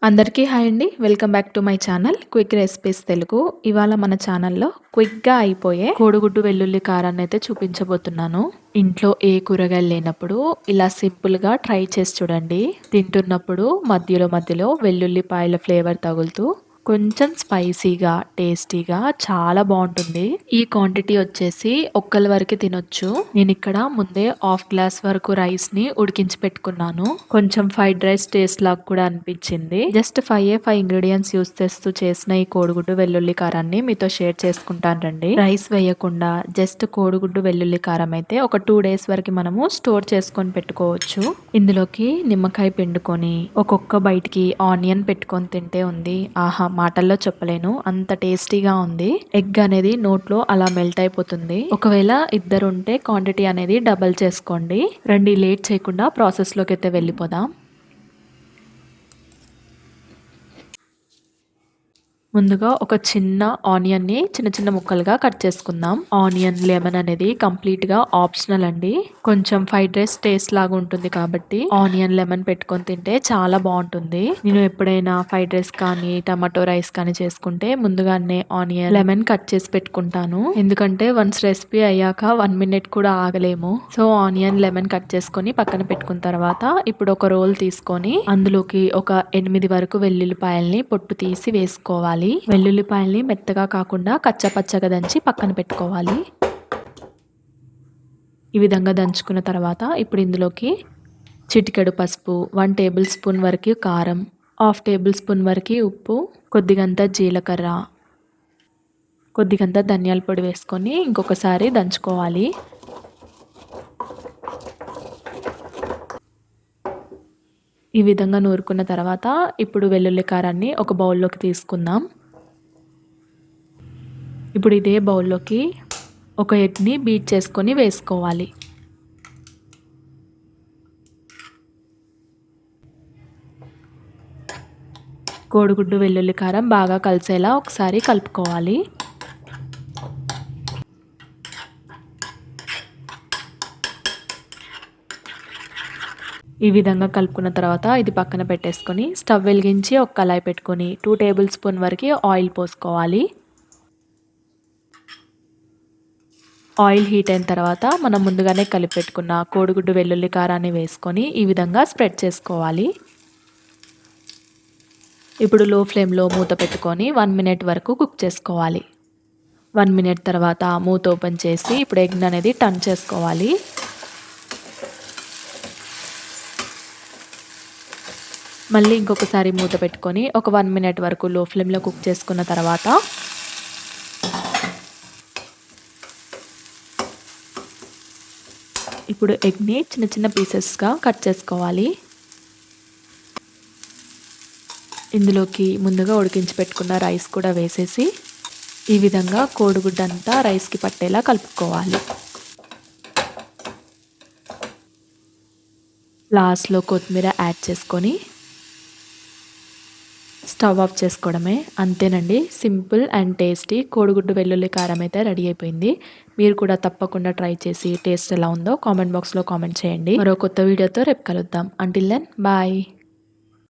అందరికీ హాయ్ అండి. Welcome back to my channel quick recipes Telugu. ఇవాళ మన ఛానల్లో క్విక్‌గా అయిపోయే కోడిగుడ్డు వెల్లుల్లి కారాన్ని అయితే చూపించబోతున్నాను. ఇంట్లో ఏ కూరగాయలు లేనప్పుడు ఇలా సింపుల్‌గా ట్రై చేసి చూడండి. తింటున్నప్పుడు మధ్యలో మధ్యలో వెల్లుల్లిపాయల ఫ్లేవర్ తగులుతూ కొంచెం స్పైసీగా, టేస్టీగా చాలా బావుంటుంది. ఈ క్వాంటిటీ వచ్చేసి ఒక్కళ్ళ వరకే తినొచ్చు. నేనిక్కడ ముందే హాఫ్ గ్లాస్ వరకు రైస్‌ని ఉడికించి పెట్టుకున్నాను. కొంచెం ఫ్రైడ్ రైస్ టేస్ట్ లాగా కూడా అనిపించింది. జస్ట్ 5 ఇంగ్రీడియెంట్స్ యూస్ చేస్తూ చేసిన ఈ కోడిగుడ్డు వెల్లుల్లి కారాన్ని మీతో షేర్ చేసుకుంటాను రండి. రైస్ వేయకుండా జస్ట్ కోడిగుడ్డు వెల్లుల్లి కారం అయితే ఒక 2 డేస్ వరకు మనము స్టోర్ చేసుకొని పెట్టుకోవచ్చు. ఇందులోకి నిమ్మకాయ పిండుకొని ఒక్కొక్క బైట్‌కి ఆనియన్ పెట్టుకొని తింటే ఉంది. ఆహా! మాటల్లో చెప్పలేను, అంత టేస్టీగా ఉంది. ఎగ్ అనేది నోట్లో అలా మెల్ట్ అయిపోతుంది. ఒకవేళ ఇద్దరుంటే క్వాంటిటీ అనేది డబల్ చేసుకోండి. రండి, లేట్ చేయకుండా ప్రాసెస్ లోకి అయితే వెళ్ళిపోదాం. ముందుగా ఒక చిన్న ఆనియన్ని చిన్న చిన్న ముక్కలుగా కట్ చేసుకుందాం. ఆనియన్, లెమన్ అనేది కంప్లీట్ గా ఆప్షనల్ అండి. కొంచెం ఫ్రైడ్ రైస్ టేస్ట్ లాగా ఉంటుంది కాబట్టి ఆనియన్, లెమన్ పెట్టుకొని తింటే చాలా బాగుంటుంది. నేను ఎప్పుడైనా ఫ్రైడ్ రైస్ కానీ టమాటో రైస్ కానీ చేసుకుంటే ముందుగానే ఆనియన్, లెమన్ కట్ చేసి పెట్టుకుంటాను. ఎందుకంటే వన్స్ రెసిపీ అయ్యాక 1 మినిట్ కూడా ఆగలేము. సో ఆనియన్, లెమన్ కట్ చేసుకొని పక్కన పెట్టుకున్న తర్వాత ఇప్పుడు ఒక రోల్ తీసుకొని అందులోకి ఒక 8 వరకు వెల్లుల్లిపాయల్ని పొట్టు తీసి వేసుకోవాలి. వెల్లుల్లిపాయల్ని మెత్తగా కాకుండా కచ్చపచ్చగా దంచి పక్కన పెట్టుకోవాలి. ఈ విధంగా దంచుకున్న తర్వాత ఇప్పుడు ఇందులోకి చిటికెడు పసుపు, 1 టేబుల్ స్పూన్ వరకు కారం, హాఫ్ టేబుల్ స్పూన్ వరకు ఉప్పు, కొద్దిగంత జీలకర్ర, కొద్దిగంత ధనియాల పొడి వేసుకొని ఇంకొకసారి దంచుకోవాలి. ఈ విధంగా నూరుకున్న తర్వాత ఇప్పుడు వెల్లుల్లి కారాన్ని ఒక బౌల్లోకి తీసుకుందాం. ఇప్పుడు ఇదే బౌల్లోకి ఒక ఎగ్ని బీట్ చేసుకొని వేసుకోవాలి. కోడిగుడ్డు వెల్లుల్లి కారం బాగా కలిసేలా ఒకసారి కలుపుకోవాలి. ఈ విధంగా కలుపుకున్న తర్వాత ఇది పక్కన పెట్టేసుకొని స్టవ్ వెలిగించి ఒక కళాయి పెట్టుకొని 2 టేబుల్ స్పూన్ వరకు ఆయిల్ పోసుకోవాలి. ఆయిల్ హీట్ అయిన తర్వాత మనం ముందుగానే కలిపి పెట్టుకున్న కోడిగుడ్డు వెల్లుల్లి కారాన్ని వేసుకొని ఈ విధంగా స్ప్రెడ్ చేసుకోవాలి. ఇప్పుడు లో ఫ్లేమ్లో మూత పెట్టుకొని 1 మినిట్ వరకు కుక్ చేసుకోవాలి. 1 మినిట్ తర్వాత మూత ఓపెన్ చేసి ఇప్పుడు ఎగ్ అనేది టర్న్ చేసుకోవాలి. మళ్ళీ ఇంకొకసారి మూత పెట్టుకొని ఒక 1 మినిట్ వరకు లో ఫ్లేమ్లో కుక్ చేసుకున్న తర్వాత ఇప్పుడు ఎగ్ని చిన్న చిన్న పీసెస్గా కట్ చేసుకోవాలి. ఇందులోకి ముందుగా ఉడికించి పెట్టుకున్న రైస్ కూడా వేసేసి ఈ విధంగా కోడిగుడ్డు అంతా రైస్కి పట్టేలా కలుపుకోవాలి. లాస్ట్లో కొత్తిమీర యాడ్ చేసుకొని స్టవ్ ఆఫ్ చేసుకోవడమే. అంతేనండి, సింపుల్ అండ్ టేస్టీ కోడిగుడ్డు వెల్లుల్లి కారం అయితే రెడీ అయిపోయింది. మీరు కూడా తప్పకుండా ట్రై చేసి టేస్ట్ ఎలా ఉందో కామెంట్ బాక్స్లో కామెంట్ చేయండి. మరో కొత్త వీడియోతో రేపు కలుద్దాం. Until then bye.